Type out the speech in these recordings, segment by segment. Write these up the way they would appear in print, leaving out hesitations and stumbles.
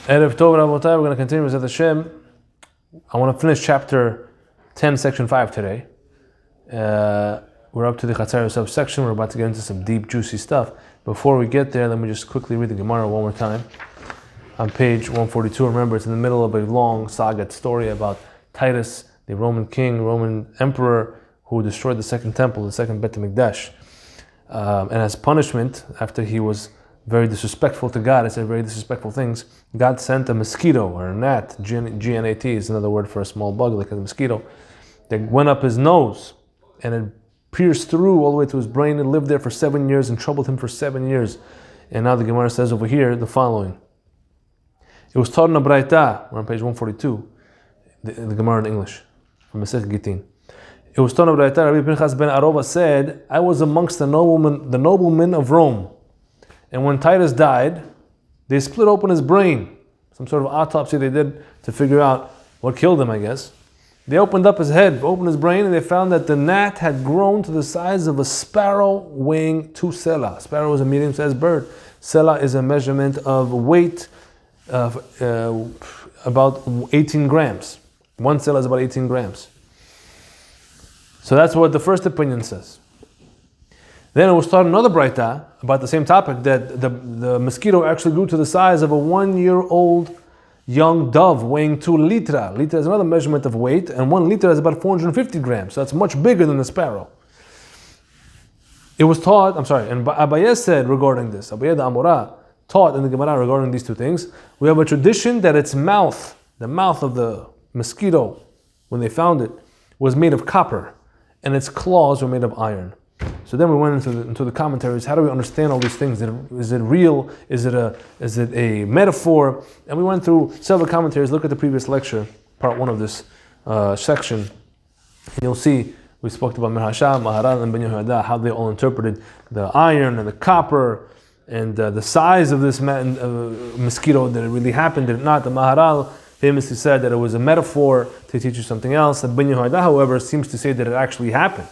Erev Tov Rabotai, we're going to continue with Hashem. I want to finish chapter 10, section 5 today. We're up to the Chatzar Yosef section. We're about to get into some deep, juicy stuff. Before we get there, let me just quickly read the Gemara one more time. On page 142, remember it's in the middle of a long saga story about Titus, the Roman king, Roman emperor, who destroyed the second temple, the second Bet HaMikdash. And as punishment, after he was very disrespectful to God, I said very disrespectful things, God sent a mosquito, or a gnat, G-N-A-T is another word for a small bug, like a mosquito, that went up his nose, and it pierced through all the way to his brain, and lived there for 7 years, and troubled him for 7 years. And now the Gemara says over here, the following. It was taught in a Braita, we're on page 142, the Gemara in English, from Masech Gitin. It was taught in a Braita, Rabbi Pinchas ben Arova said, I was amongst the noblemen of Rome. And when Titus died, they split open his brain. Some sort of autopsy they did to figure out what killed him, I guess. They opened up his head, opened his brain, and they found that the gnat had grown to the size of a sparrow weighing 2 selah. Sparrow is a medium-sized bird. Selah is a measurement of weight of about 18 grams. 1 selah is about 18 grams. So that's what the first opinion says. Then it was taught another Braita about the same topic, that the mosquito actually grew to the size of a 1-year-old young dove weighing 2 litra. Litra is another measurement of weight, and 1 liter is about 450 grams. So that's much bigger than the sparrow. It was taught, and Abaye said regarding this, Abaye the Amora taught in the Gemara regarding these two things, we have a tradition that its mouth, the mouth of the mosquito, when they found it, was made of copper, and its claws were made of iron. So then we went into the commentaries. How do we understand all these things? Is it real? Is it a metaphor? And we went through several commentaries. Look at the previous lecture, part 1 of this section, and you'll see we spoke about Merhasha, Maharal, and Ben Yehoyada, how they all interpreted the iron and the copper and the size of this mosquito. That it really happened? Did it not? The Maharal famously said that it was a metaphor to teach you something else. And Ben Yehoyada, however, seems to say that it actually happened.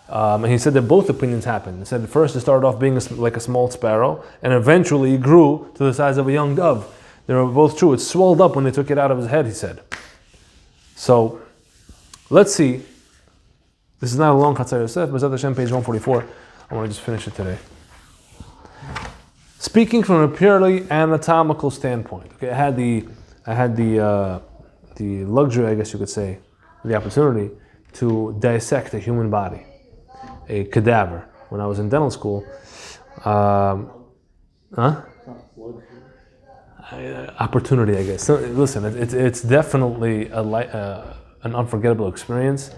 And he said that both opinions happened. He said at first it started off being like a small sparrow, and eventually it grew to the size of a young dove. They were both true. It swelled up when they took it out of his head, he said. So, let's see. This is not a long Chatzar Yosef, but it's Hashem, page 144. I want to just finish it today. Speaking from a purely anatomical standpoint, okay, I had the luxury, I guess you could say, the opportunity to dissect a human body, a cadaver, when I was in dental school. Opportunity, I guess. So, listen, it's definitely an unforgettable experience.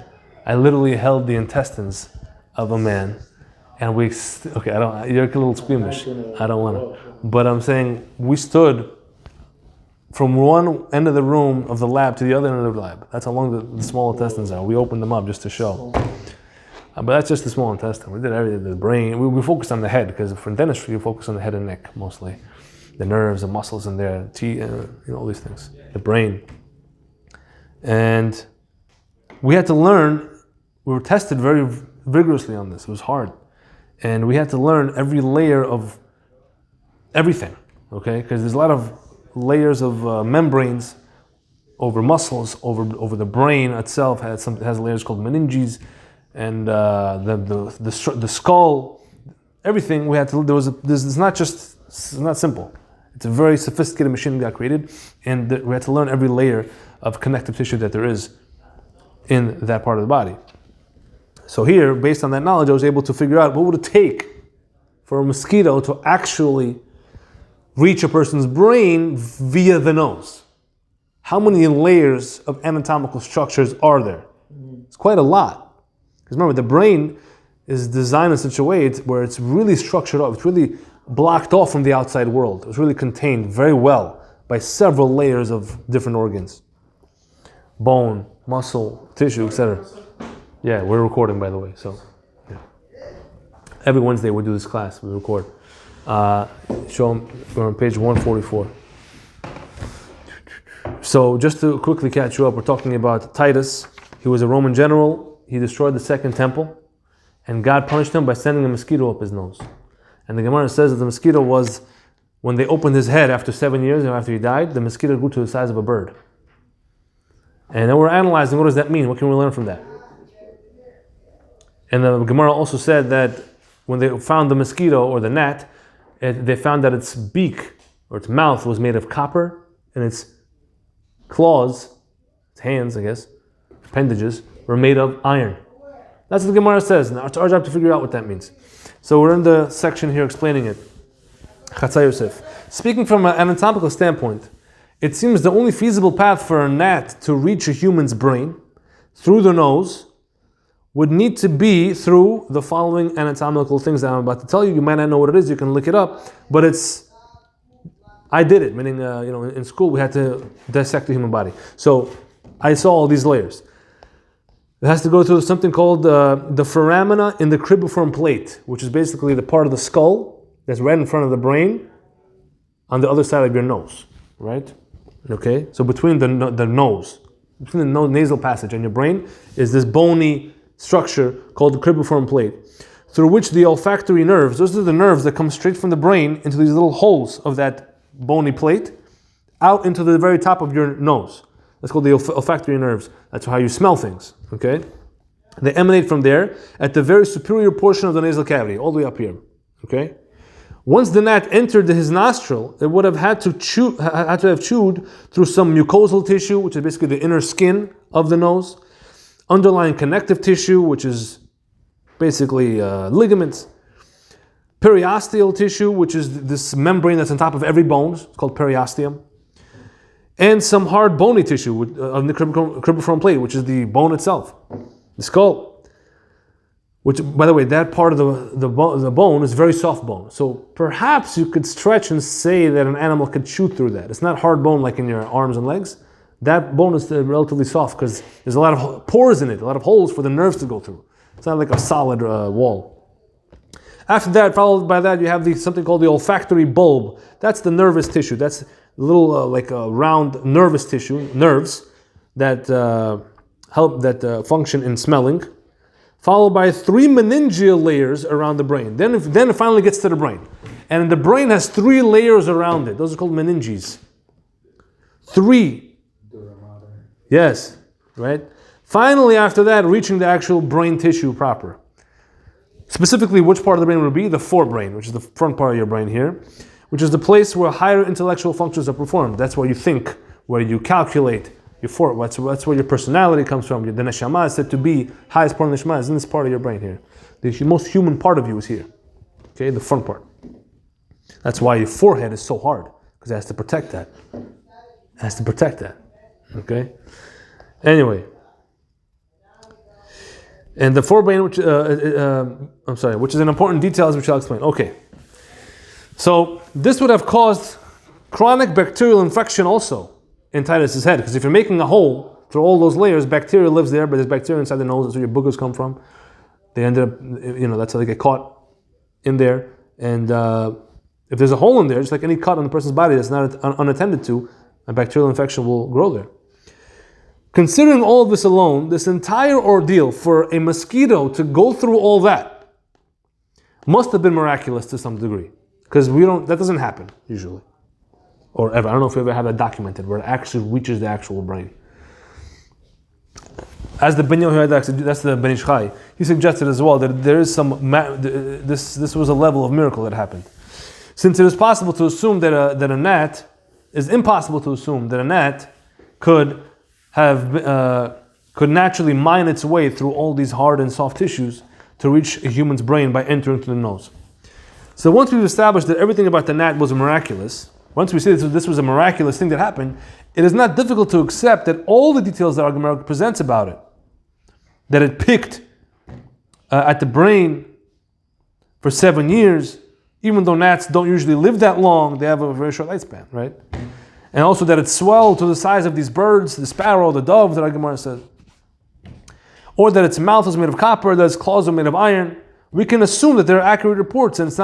I literally held the intestines of a man, and you're a little squeamish. I don't want to. But I'm saying we stood from one end of the room of the lab to the other end of the lab. That's how long the small intestines are. We opened them up just to show. But that's just the small intestine. We did everything, the brain. We focused on the head, because for dentistry, you focus on the head and neck mostly. The nerves, the muscles in there, teeth, all these things. The brain. And we had to learn, we were tested very vigorously on this. It was hard. And we had to learn every layer of everything, okay? Because there's a lot of layers of membranes over muscles, over the brain itself has layers called meninges, and the skull, everything we had to. It's not simple. It's a very sophisticated machine that got created, and we had to learn every layer of connective tissue that there is in that part of the body. So here, based on that knowledge, I was able to figure out what would it take for a mosquito to actually reach a person's brain via the nose. How many layers of anatomical structures are there? It's quite a lot. Because remember, the brain is designed in such a way where it's really structured up, it's really blocked off from the outside world. It's really contained very well by several layers of different organs. Bone, muscle, tissue, etc. Yeah, we're recording, by the way, so yeah. Every Wednesday we do this class, we record. Show them, we're on page 144. So just to quickly catch you up, we're talking about Titus. He was a Roman general. He destroyed the second temple, and God punished him by sending a mosquito up his nose. And the Gemara says that the mosquito was when they opened his head after 7 years and after he died, the mosquito grew to the size of a bird. And then we're analyzing, what does that mean? What can we learn from that? And the Gemara also said that when they found the mosquito or the gnat, they found that its beak or its mouth was made of copper, and its claws, its hands, I guess, appendages, were made of iron. That's what the Gemara says. Now it's our job to figure out what that means. So we're in the section here explaining it. Chatzar Yosef. Speaking from an anatomical standpoint, it seems the only feasible path for a gnat to reach a human's brain through the nose would need to be through the following anatomical things that I'm about to tell you. You might not know what it is, you can look it up, but I did it, meaning, in school we had to dissect the human body. So I saw all these layers. It has to go through something called the foramina in the cribriform plate, which is basically the part of the skull that's right in front of the brain on the other side of your nose, right? Okay, so between the nose, between the nasal passage and your brain is this bony structure called the cribriform plate, through which the olfactory nerves, those are the nerves that come straight from the brain into these little holes of that bony plate, out into the very top of your nose. That's called the olfactory nerves. That's how you smell things, okay? They emanate from there at the very superior portion of the nasal cavity, all the way up here, okay? Once the gnat entered his nostril, it would have had to have chewed through some mucosal tissue, which is basically the inner skin of the nose, underlying connective tissue, which is basically ligaments, periosteal tissue, which is this membrane that's on top of every bone, it's called periosteum, and some hard bony tissue of the cribriform plate, which is the bone itself, the skull. Which, by the way, that part of the bone is very soft bone. So perhaps you could stretch and say that an animal could chew through that. It's not hard bone like in your arms and legs. That bone is relatively soft because there's a lot of pores in it, a lot of holes for the nerves to go through. It's not like a solid wall. After that, followed by that, you have something called the olfactory bulb. That's the nervous tissue. That's a little like a round nervous tissue, nerves that function in smelling. Followed by 3 meningeal layers around the brain. Then it finally gets to the brain. And the brain has 3 layers around it. Those are called meninges. 3. Yes, right? Finally, after that, reaching the actual brain tissue proper. Specifically, which part of the brain would be? The forebrain, which is the front part of your brain here, which is the place where higher intellectual functions are performed. That's where you think, where you calculate. That's where your personality comes from. The neshama is said to be, highest part of the neshama is in this part of your brain here. The most human part of you is here. Okay, the front part. That's why your forehead is so hard, because it has to protect that. It has to protect that. Okay? Anyway. And the forebrain, which is an important detail, which I'll explain. Okay. So, this would have caused chronic bacterial infection also in Titus's head, because if you're making a hole through all those layers, bacteria lives there, but there's bacteria inside the nose. That's where your boogers come from. They ended up, that's how they get caught in there. And if there's a hole in there, just like any cut on the person's body that's not unattended to, a bacterial infection will grow there. Considering all of this alone, this entire ordeal for a mosquito to go through all that must have been miraculous to some degree, because that doesn't happen usually. Or ever. I don't know if we ever have that documented where it actually reaches the actual brain. As the Ben Yochai, that's the Ben Ish Chai, he suggested as well that there is this was a level of miracle that happened. Since it is possible to assume that a gnat, is impossible to assume that a gnat could naturally mine its way through all these hard and soft tissues to reach a human's brain by entering through the nose. So once we've established that everything about the gnat was miraculous, once we see that this was a miraculous thing that happened, it is not difficult to accept that all the details that our Gemara presents about it, that it picked at the brain for 7 years, even though gnats don't usually live that long, they have a very short lifespan, right? And also that it swelled to the size of these birds, the sparrow, the dove, that our Gemara says. Or that its mouth was made of copper, that its claws were made of iron. We can assume that they're accurate reports, and it's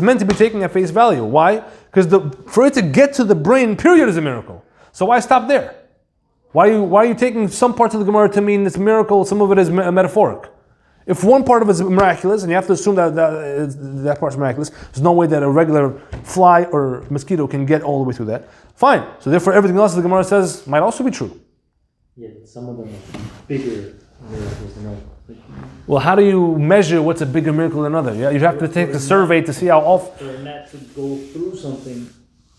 meant to be taken at face value. Why? Because for it to get to the brain, period, is a miracle. So why stop there? Why are you taking some parts of the Gemara to mean it's a miracle? Some of it is metaphoric. If one part of it is miraculous, and you have to assume that part's miraculous, there's no way that a regular fly or mosquito can get all the way through that. Fine. So therefore, everything else the Gemara says might also be true. Yeah, some of them are bigger miracles than others. Well, how do you measure what's a bigger miracle than another? You have to take a survey to see how often. For a gnat to go through something,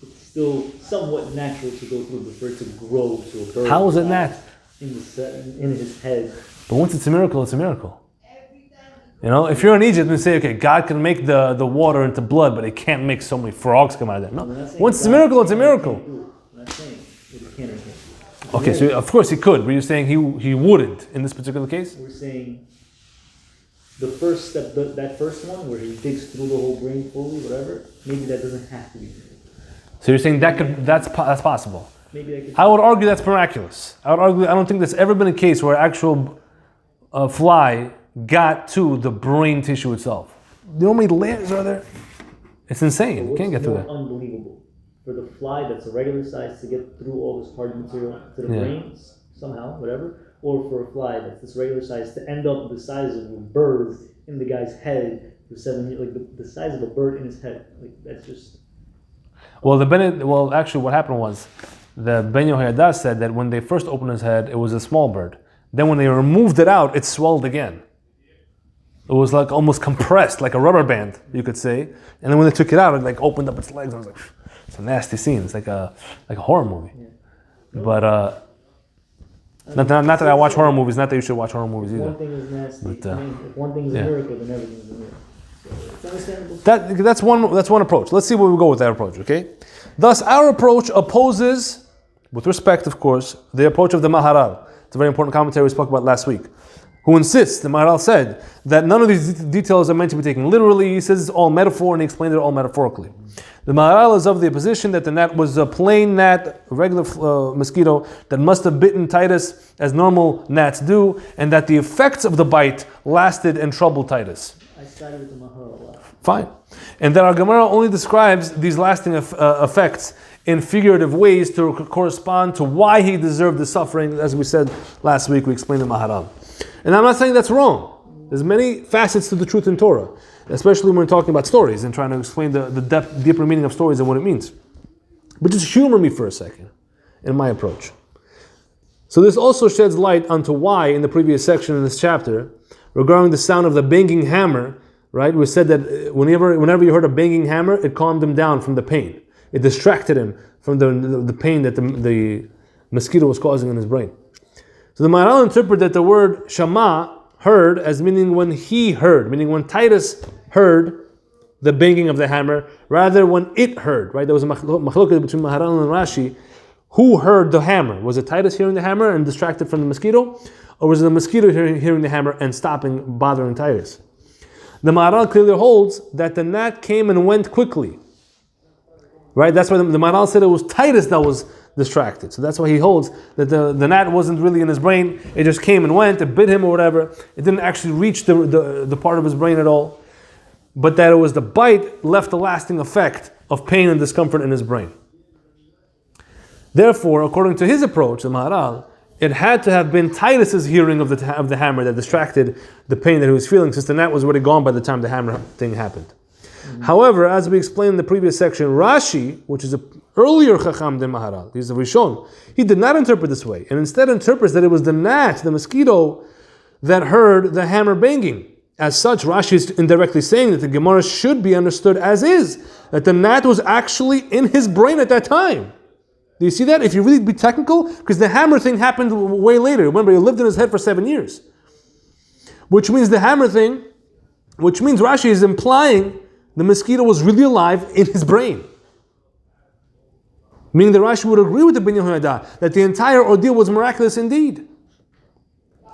it's still somewhat natural to go through, but for it to grow to a bird. How is it gnat? In his head. But once it's a miracle, it's a miracle. You know, if you're in Egypt and say, okay, God can make the water into blood, but He can't make so many frogs come out of that. No. Once it's a miracle, it's a miracle. I'm not saying that He can or can't. Okay, so of course He could, but you're saying He wouldn't in this particular case? We're saying the first step, that first one where He digs through the whole brain fully, whatever, maybe that doesn't have to be. So you're saying that's possible? Maybe that could. I would argue that's miraculous. I don't think there's ever been a case where an actual fly got to the brain tissue itself. You know how many layers are there? It's insane. You can't get through that. Unbelievable. For the fly that's a regular size to get through all this hard material to the brain somehow, whatever, or for a fly that's this regular size to end up the size of a bird in the guy's head for 7 years, like the size of a bird in his head. Like that's just. Well, actually, what happened was the Ben Yehoiada said that when they first opened his head, it was a small bird. Then when they removed it out, it swelled again. It was like almost compressed, like a rubber band, you could say. And then when they took it out, it like opened up its legs. And I was like, it's a nasty scene. It's like a horror movie. Yeah. But not that I watch horror movies. Not that you should watch horror movies either. One thing is nasty. But, if one thing is a miracle, then everything is a miracle. So it's understandable. That's one approach. Let's see where we go with that approach. Okay. Thus, our approach opposes, with respect, of course, the approach of the Maharal. It's a very important commentary we spoke about last week. Who insists, the Maharal said, that none of these details are meant to be taken literally. He says it's all metaphor, and he explained it all metaphorically. The Maharal is of the position that the gnat was a plain gnat, a regular mosquito, that must have bitten Titus as normal gnats do, and that the effects of the bite lasted and troubled Titus. I started with the Maharal a lot. Fine. And that our Gemara only describes these lasting effects in figurative ways to correspond to why he deserved the suffering. As we said last week, we explained the Maharal. And I'm not saying that's wrong. There's many facets to the truth in Torah, especially when we're talking about stories and trying to explain the deeper meaning of stories and what it means. But just humor me for a second in my approach. So this also sheds light onto why in the previous section in this chapter, regarding the sound of the banging hammer, right? We said that whenever you heard a banging hammer, it calmed him down from the pain. It distracted him from the pain that the mosquito was causing in his brain. So the Maharal interpret that the word shama, heard, as meaning when he heard, meaning when Titus heard the banging of the hammer, rather when it heard, right? There was a machloket between Maharal and Rashi. Who heard the hammer? Was it Titus hearing the hammer and distracted from the mosquito? Or was it the mosquito hearing the hammer and bothering Titus? The Maharal clearly holds that the gnat came and went quickly. Right? That's why the Maharal said it was Titus that was distracted. So that's why he holds that the gnat wasn't really in his brain. It just came and went, it bit him or whatever. It didn't actually reach the part of his brain at all. But that it was the bite left a lasting effect of pain and discomfort in his brain. Therefore, according to his approach, the Maharal, it had to have been Titus's hearing of the hammer that distracted the pain that he was feeling, since the gnat was already gone by the time the hammer thing happened. Mm-hmm. However, as we explained in the previous section, Rashi, which is an earlier Chacham than Maharal, he's the Rishon, he did not interpret this way, and instead interprets that it was the gnat, the mosquito, that heard the hammer banging. As such, Rashi is indirectly saying that the Gemara should be understood as is, that the gnat was actually in his brain at that time. Do you see that? If you really be technical, because the hammer thing happened way later. Remember, he lived in his head for 7 years. Which means Rashi is implying the mosquito was really alive in his brain. Meaning that Rashi would agree with the Ben Yehoiada that the entire ordeal was miraculous indeed.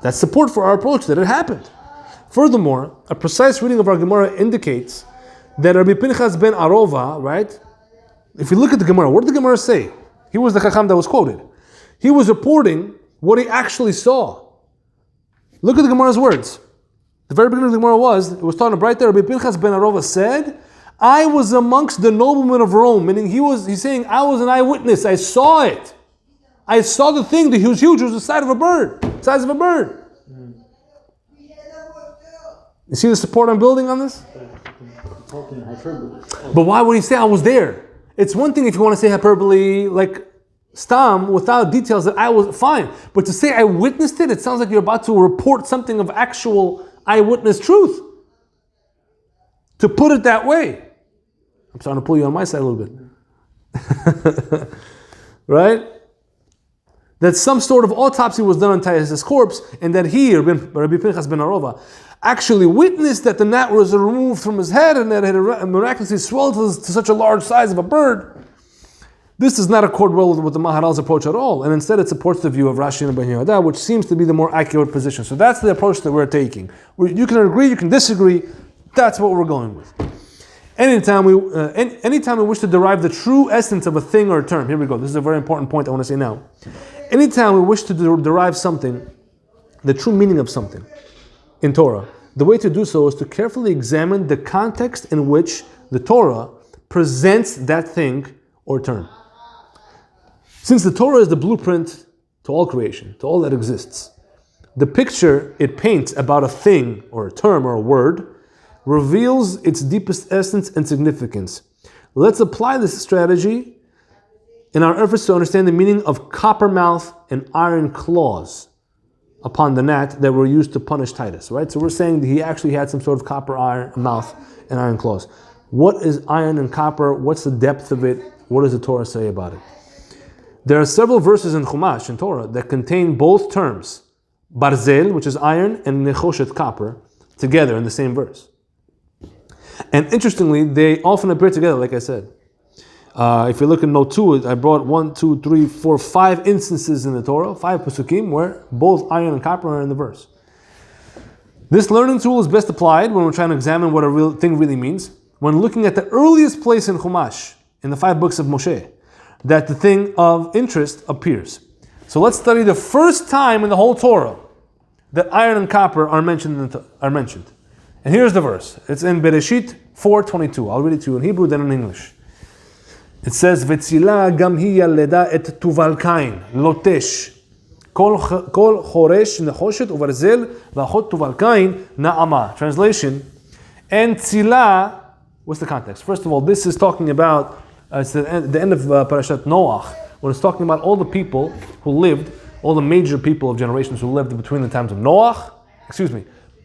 That's support for our approach that it happened. Furthermore, a precise reading of our Gemara indicates that Rabbi Pinchas ben Arova, right? If you look at the Gemara, what did the Gemara say? He was the Chacham that was quoted. He was reporting what he actually saw. Look at the Gemara's words. The very beginning of the Gemara was talking right there. Rabbi Pinchas ben Arova said, I was amongst the noblemen of Rome, meaning he's saying, I was an eyewitness, I saw it. I saw the thing, that he was huge, it was the size of a bird. You see the support I'm building on this? Talking hyperbole. But why would he say I was there? It's one thing if you want to say hyperbole, like stam, without details that I was fine. But to say I witnessed it, it sounds like you're about to report something of actual eyewitness truth. To put it that way. I'm starting to pull you on my side a little bit. Right? That some sort of autopsy was done on Titus' corpse, and that he, Rabbi Pinchas ben Arova, actually witnessed that the gnat was removed from his head and that it had miraculously swelled to such a large size of a bird. This does not accord well with the Maharal's approach at all, and instead it supports the view of Rashi and Ben Yehuda, which seems to be the more accurate position. So that's the approach that we're taking. You can agree, you can disagree. That's what we're going with. Anytime we wish to derive the true essence of a thing or a term, here we go. This is a very important point I want to say now. Anytime we wish to derive something, the true meaning of something in Torah, the way to do so is to carefully examine the context in which the Torah presents that thing or term. Since the Torah is the blueprint to all creation, to all that exists, the picture it paints about a thing or a term or a word reveals its deepest essence and significance. Let's apply this strategy in our efforts to understand the meaning of copper mouth and iron claws upon the gnat that were used to punish Titus, right? So we're saying that he actually had some sort of copper iron mouth and iron claws. What is iron and copper? What's the depth of it? What does the Torah say about it? There are several verses in Chumash, in Torah, that contain both terms, barzel, which is iron, and nechoshet, copper, together in the same verse. And interestingly, they often appear together, like I said. If you look at note 2, I brought 5 instances in the Torah, 5 pasukim, where both iron and copper are in the verse. This learning tool is best applied when we're trying to examine what a real thing really means, when looking at the earliest place in Chumash, in the 5 books of Moshe, that the thing of interest appears. So let's study the first time in the whole Torah that iron and copper are mentioned. And here's the verse. It's in Bereshit 4:22. I'll read it to you in Hebrew, then in English. It says, "V'tzila gam hi yaleda et tuval kain lotesh kol choresh nechoshet uvarzel v'achot tuval kain na'ama." Translation. And tzila. What's the context? First of all, this is talking about it's the end of Parashat Noach, when it's talking about all the people who lived, all the major people of generations who lived between the times of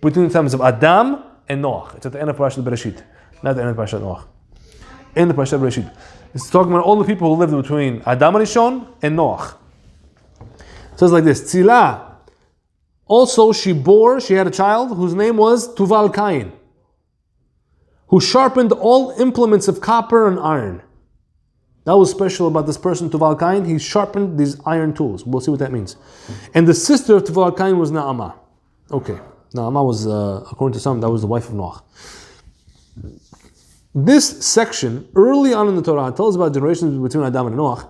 between the times of Adam and Noach. It's at the end of Parashat Bereshit, not the end of Parashat Noach. In the Parashat Bereshit. It's talking about all the people who lived between Adam Rishon and Noach. It says like this, Tzila. Also she had a child whose name was Tuval Kain, who sharpened all implements of copper and iron. That was special about this person, Tuval Kain. He sharpened these iron tools. We'll see what that means. And the sister of Tuval Kain was Na'amah. Okay. Na'amah was, according to some, that was the wife of Noach. This section, early on in the Torah, tells about generations between Adam and Noach.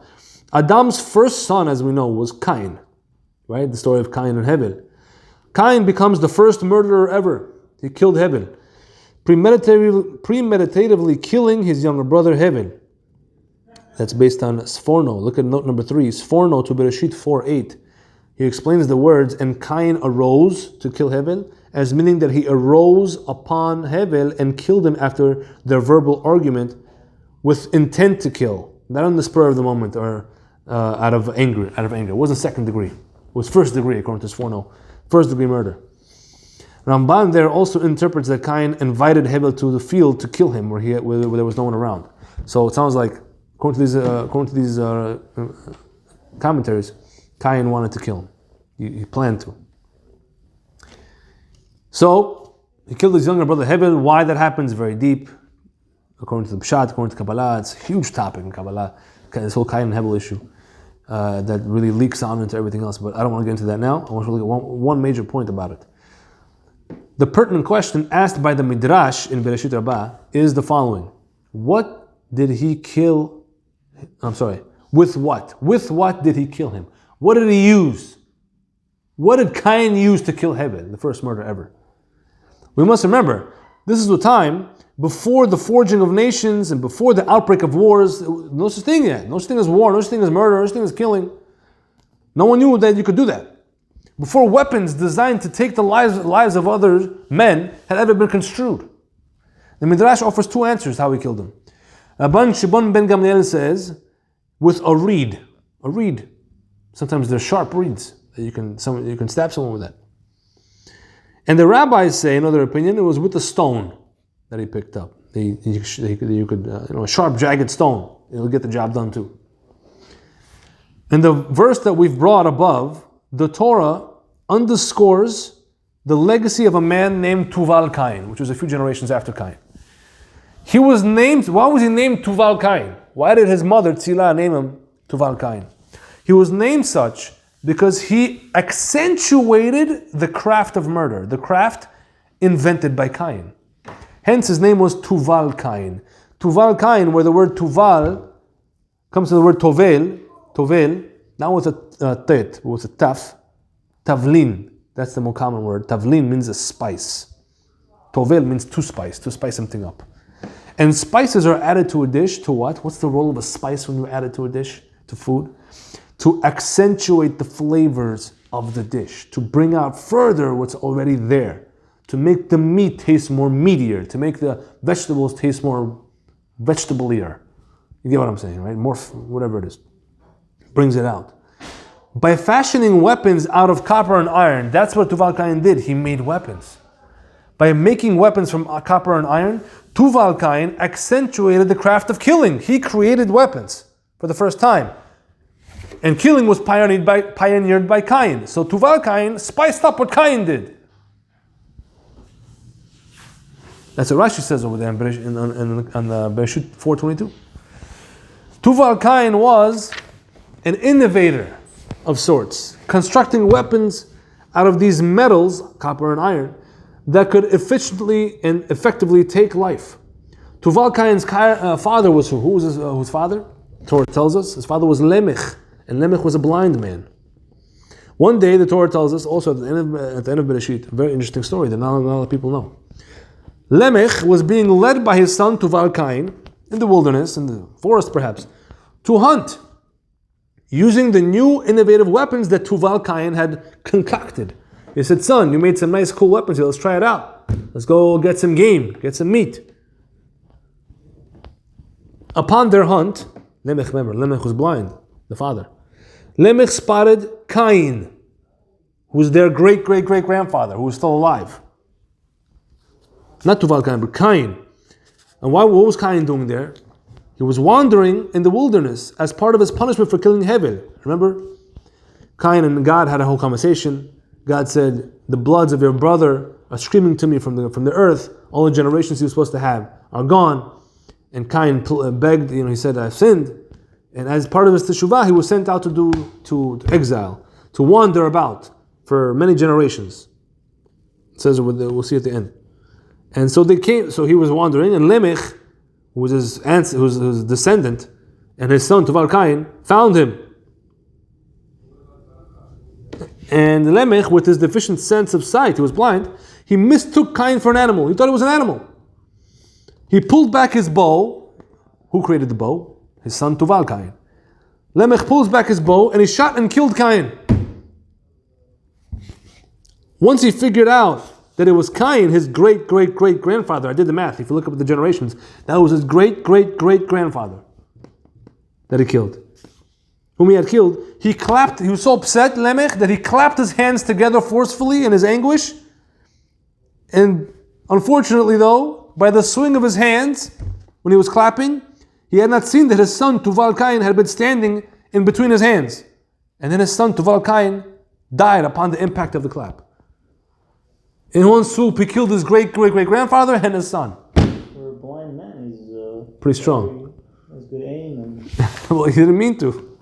Adam's first son, as we know, was Cain. Right? The story of Cain and Hevel. Cain becomes the first murderer ever. He killed Hevel, premeditatively killing his younger brother Hevel. That's based on Sforno. Look at note number 3. Sforno to Bereshit 4:8. He explains the words, and Cain arose to kill Hevel, as meaning that he arose upon Hevel and killed him after their verbal argument with intent to kill. Not on the spur of the moment or out of anger. It wasn't second degree. It was first degree, according to Sforno. First degree murder. Ramban there also interprets that Cain invited Hevel to the field to kill him where there was no one around. So it sounds like, according to these commentaries, Cain wanted to kill him. He planned to. So he killed his younger brother Hevel. Why that happens very deep. According to the Pshat, according to Kabbalah, it's a huge topic in Kabbalah. This whole Cain and Hevel issue that really leaks on into everything else. But I don't want to get into that now. I want to look at one major point about it. The pertinent question asked by the Midrash in Bereshit Rabbah is the following: what did he kill? With what? With what did he kill him? What did he use? What did Cain use to kill Hevel, the first murder ever? We must remember, this is the time before the forging of nations and before the outbreak of wars. No such thing yet. No such thing as war, no such thing as murder, no such thing as killing. No one knew that you could do that. before weapons designed to take the lives of other men had ever been construed. The Midrash offers two answers how he killed him. Rabban Shimon ben Gamliel says, with a reed. A reed. Sometimes they're sharp reeds. You can stab someone with that. And the rabbis say, another opinion, it was with a stone that he picked up. A sharp, jagged stone. It'll get the job done too. In the verse that we've brought above, the Torah underscores the legacy of a man named Tuval Cain, which was a few generations after Cain. He was named, why was he named Tuval Cain? Why did his mother, Tzilah, name him Tuval Cain? He was named such because he accentuated the craft of murder, the craft invented by Cain. Hence his name was Tuval Cain. Tuval Cain, where the word Tuval comes from the word Tovel, not with a tet, but with a taf. Tavlin, that's the more common word. Tavlin means a spice. Tovel means to spice something up. And spices are added to a dish to what? What's the role of a spice when you add it to a dish, to food? To accentuate the flavors of the dish, to bring out further what's already there, to make the meat taste more meatier, to make the vegetables taste more vegetable-ier. You get what I'm saying, right? More, whatever it is. Brings it out. By fashioning weapons out of copper and iron, that's what Tuval Cain did. He made weapons. By making weapons from copper and iron, Tuval Cain accentuated the craft of killing. He created weapons for the first time. And killing was pioneered by Cain. So Tuval Cain spiced up what Cain did. That's what Rashi says over there on Bereshit 4:22. Tuval Cain was an innovator of sorts, constructing weapons out of these metals, copper and iron, that could efficiently and effectively take life. Tuval Cain's father was who? Who was his father? The Torah tells us his father was Lemech, and Lemech was a blind man. One day, the Torah tells us, also at the end of Bereshit, a very interesting story that not a lot of people know. Lemech was being led by his son Tuval Cain in the wilderness, in the forest perhaps, to hunt, using the new innovative weapons that Tuval Cain had concocted. He said, son, you made some nice cool weapons here, let's try it out. Let's go get some game, get some meat. Upon their hunt, Lemech, remember, Lemech was blind, the father. Lemech spotted Cain, who was their great-great-great-grandfather, who was still alive. Not Tuval Cain, but Cain. And what was Cain doing there? He was wandering in the wilderness as part of his punishment for killing Hevel. Remember? Cain and God had a whole conversation. God said, the bloods of your brother are screaming to me from the earth. All the generations he was supposed to have are gone. And Cain begged, he said, I've sinned. And as part of his teshuvah, he was sent out to exile, to wander about for many generations. It says, we'll see at the end. And so they came, so he was wandering, and Lemech, who was his descendant, and his son Tuval Cain, found him. And Lemech, with his deficient sense of sight, he was blind, he mistook Cain for an animal. He thought it was an animal. He pulled back his bow. Who created the bow? His son Tuval Cain. Lemech pulls back his bow and he shot and killed Cain. Once he figured out that it was Cain, his great-great-great-grandfather, I did the math, if you look up at the generations, that was his great-great-great-grandfather that he killed. Whom he had killed, he was so upset, Lemech, that he clapped his hands together forcefully in his anguish. And unfortunately though, by the swing of his hands, when he was clapping, he had not seen that his son Tuval Cain had been standing in between his hands. And then his son Tuval Cain died upon the impact of the clap. In one swoop, he killed his great-great-great-grandfather and his son. For a blind man, he's pretty strong. Has good aim. And Well, he didn't mean to.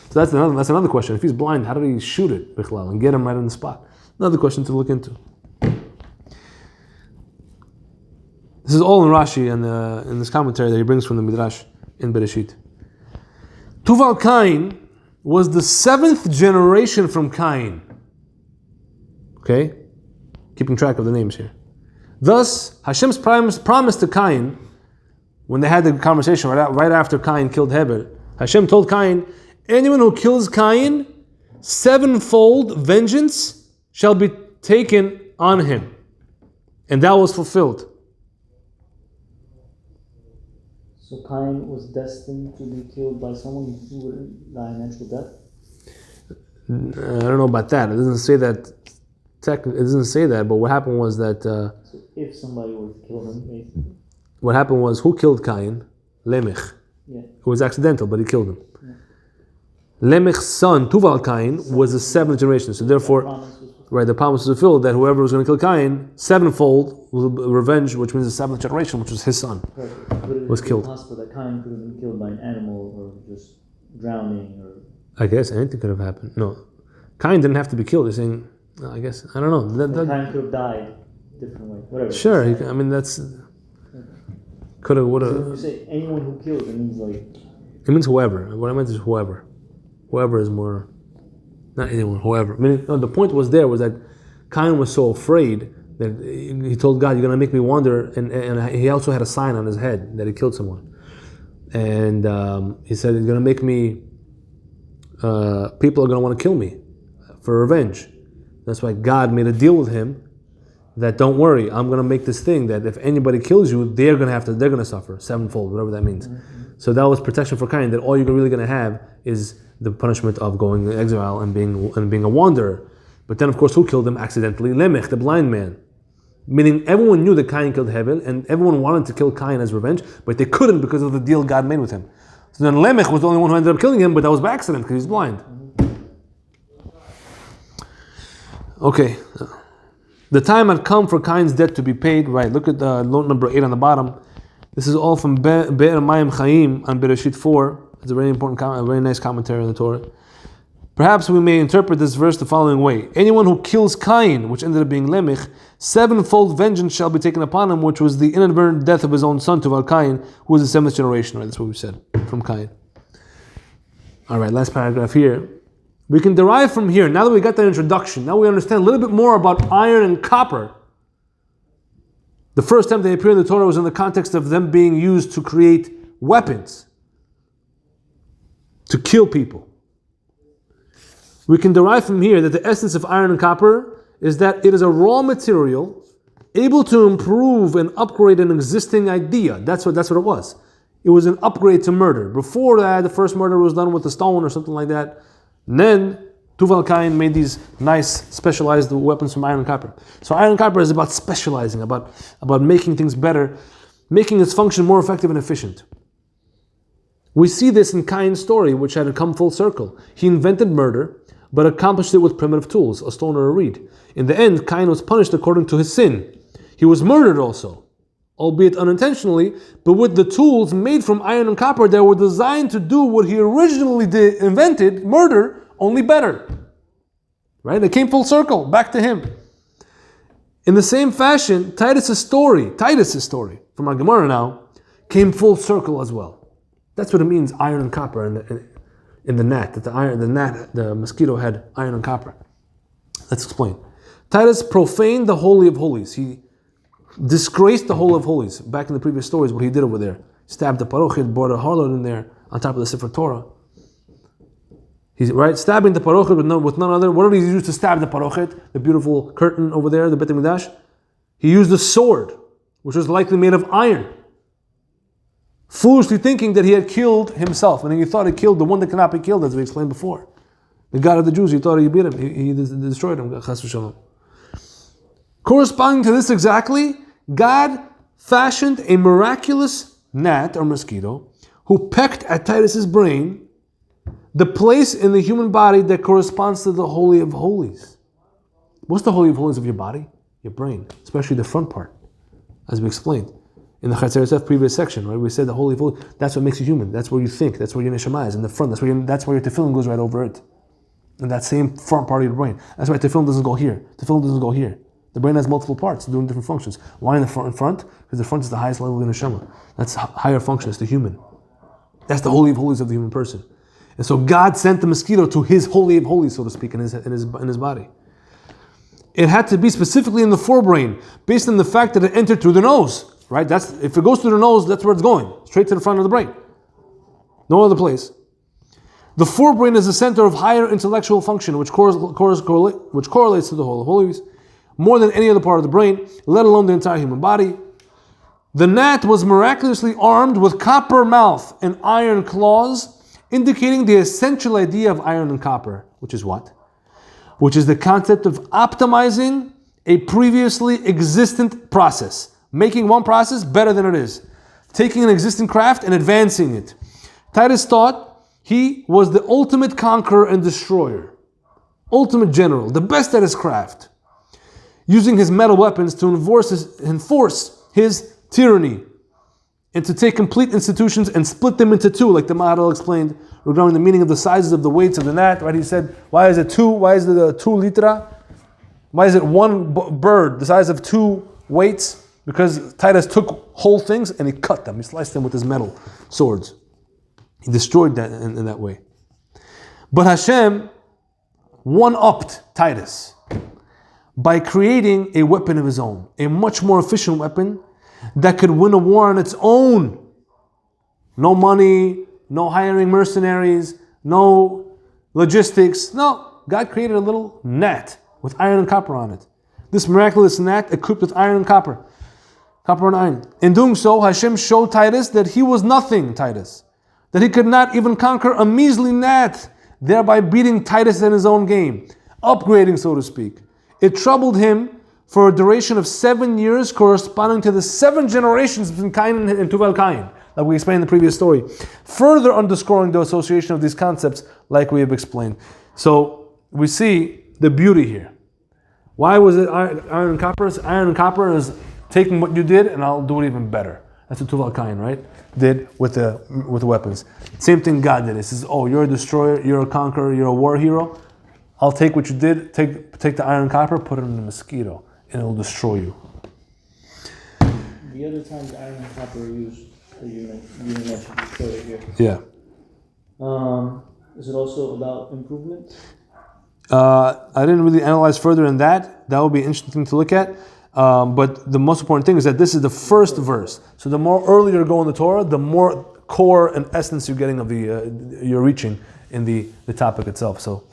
So that's another question. If he's blind, how did he shoot it, Bichlal, and get him right on the spot? Another question to look into. This is all in Rashi and in this commentary that he brings from the Midrash in Bereshit. Tuval Cain was the 7th generation from Cain. Okay? Keeping track of the names here. Thus, Hashem's promise to Cain, when they had the conversation right after Cain killed Heber, Hashem told Cain, anyone who kills Cain sevenfold vengeance shall be taken on him. And that was fulfilled. So Cain was destined to be killed by someone who would die a natural death? I don't know about that. It doesn't say that. It doesn't say that. But what happened was that. So if somebody were to kill him, basically. What happened was, who killed Cain? Lemech. Yeah. It was accidental, but he killed him. Yeah. Lemech's son, Tuval Cain, was the seventh generation. So therefore, the promise was fulfilled that whoever was going to kill Cain, sevenfold revenge, which means the seventh generation, which was his son, was killed. Is it possible that Cain could have been killed by an animal or just drowning? Or I guess anything could have happened. No, Cain didn't have to be killed. You're saying, I guess, I don't know. Cain could have died a different way. Whatever. Sure, I mean, that's... Could have, would have. So when you say anyone who killed, it means like. It means whoever. What I meant is whoever. Whoever is more. Not anyone. Whoever. I mean, no, the point was that Cain was so afraid that he told God, "You're gonna make me wander," and he also had a sign on his head that he killed someone, and he said, "He's gonna make me. People are gonna want to kill me for revenge." That's why God made a deal with him. That don't worry, I'm gonna make this thing that if anybody kills you, they're gonna suffer sevenfold, whatever that means. Mm-hmm. So that was protection for Cain. That all you're really gonna have is the punishment of going to exile and being a wanderer. But then, of course, who killed him accidentally? Lemech, the blind man. Meaning, everyone knew that Cain killed Hevel, and everyone wanted to kill Cain as revenge, but they couldn't because of the deal God made with him. So then Lemech was the only one who ended up killing him, but that was by accident because he's blind. Okay. The time had come for Cain's debt to be paid. Right, look at note number 8 on the bottom. This is all from Be'er Mayim Chaim on Bereshit 4. It's a very important, a very nice commentary on the Torah. Perhaps we may interpret this verse the following way. Anyone who kills Cain, which ended up being Lemech, sevenfold vengeance shall be taken upon him, which was the inadvertent death of his own son, Tuval Cain, who was the seventh generation. Right, that's what we said, from Cain. All right, last paragraph here. We can derive from here, now that we got that introduction, now we understand a little bit more about iron and copper. The first time they appeared in the Torah was in the context of them being used to create weapons, to kill people. We can derive from here that the essence of iron and copper is that it is a raw material able to improve and upgrade an existing idea. That's what it was. It was an upgrade to murder. Before that, the first murder was done with a stone or something like that. And then Tuval Cain made these nice specialized weapons from iron and copper. So iron and copper is about specializing, about making things better, making its function more effective and efficient. We see this in Cain's story, which had come full circle. He invented murder, but accomplished it with primitive tools, a stone or a reed. In the end, Cain was punished according to his sin. He was murdered also, albeit unintentionally, but with the tools made from iron and copper that were designed to do what he originally invented, murder, only better. Right? It came full circle, back to him. In the same fashion, Titus' story from our Gemara now, came full circle as well. That's what it means, iron and copper in the gnat, that the mosquito had iron and copper. Let's explain. Titus profaned the Holy of Holies. He disgraced the Holy of Holies. Back in the previous stories, what he did over there. Stabbed the parochet, brought a harlot in there on top of the Sefer Torah. He's stabbing the parochet with none other. What did he use to stab the parochet? The beautiful curtain over there, the Bet HaMikdash. He used a sword, which was likely made of iron. Foolishly thinking that he had killed himself. And he thought he killed the one that cannot be killed, as we explained before. The God of the Jews, he thought he beat him. He destroyed him. Chas v'shalom. Corresponding to this exactly, God fashioned a miraculous gnat or mosquito who pecked at Titus's brain, the place in the human body that corresponds to the Holy of Holies. What's the Holy of Holies of your body? Your brain, especially the front part, as we explained in the Chatzar Yosef previous section. Right, we said the Holy of Holies. That's what makes you human. That's where you think. That's where your neshama is in the front. That's where your tefillin goes right over it. And that same front part of your brain. That's why tefillin doesn't go here. Tefillin doesn't go here. The brain has multiple parts doing different functions. Why in the front? Because the front is the highest level of the neshama. That's higher function. It's the human. That's the Holy of Holies of the human person. And so God sent the mosquito to his Holy of Holies, so to speak, in his body. It had to be specifically in the forebrain, based on the fact that it entered through the nose. Right? If it goes through the nose, that's where it's going, straight to the front of the brain. No other place. The forebrain is the center of higher intellectual function, which correlates to the whole of holies, more than any other part of the brain, let alone the entire human body. The gnat was miraculously armed with copper mouth and iron claws, indicating the essential idea of iron and copper, which is what? Which is the concept of optimizing a previously existent process, making one process better than it is, taking an existing craft and advancing it. Titus thought he was the ultimate conqueror and destroyer, ultimate general, the best at his craft, using his metal weapons to enforce his tyranny and to take complete institutions and split them into two, like the Maharal explained regarding the meaning of the sizes of the weights of the gnat. Right? He said, why is it two? Why is it a 2 litra? Why is it one bird the size of 2 weights? Because Titus took whole things and he cut them. He sliced them with his metal swords. He destroyed that in that way. But Hashem one-upped Titus by creating a weapon of his own, a much more efficient weapon that could win a war on its own. No money, no hiring mercenaries, no logistics. No, God created a little gnat with iron and copper on it. This miraculous gnat equipped with iron and copper and iron. In doing so, Hashem showed Titus that he was nothing, that he could not even conquer a measly gnat, thereby beating Titus in his own game, upgrading, so to speak. It troubled him for a duration of 7 years, corresponding to the 7 generations between Cain and Tuval Cain, like we explained in the previous story, further underscoring the association of these concepts, like we have explained. So we see the beauty here. Why was it iron and copper? Iron and copper is taking what you did and I'll do it even better. That's what Tuval Cain, right, did with the weapons. Same thing God did. He says, oh, you're a destroyer, you're a conqueror, you're a war hero. I'll take what you did, take the iron and copper, put it in the Mosquito, and it'll destroy you. The other times iron and copper are used, you mentioned destroyer here. Yeah. Is it also about improvement? I didn't really analyze further in that. That would be interesting to look at. But the most important thing is that this is the first verse. So the more earlier you go in the Torah, the more core and essence you're getting of you're reaching in the topic itself. So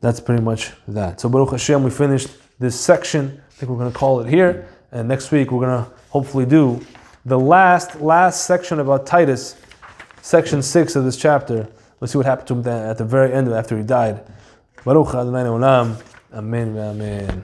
that's pretty much that. So Baruch Hashem, we finished this section. I think we're going to call it here. And next week we're going to hopefully do the last section about Titus, section 6 of this chapter. Let's see what happened to him at the very end after he died. Baruch Adonai Olam. Amen. Amen.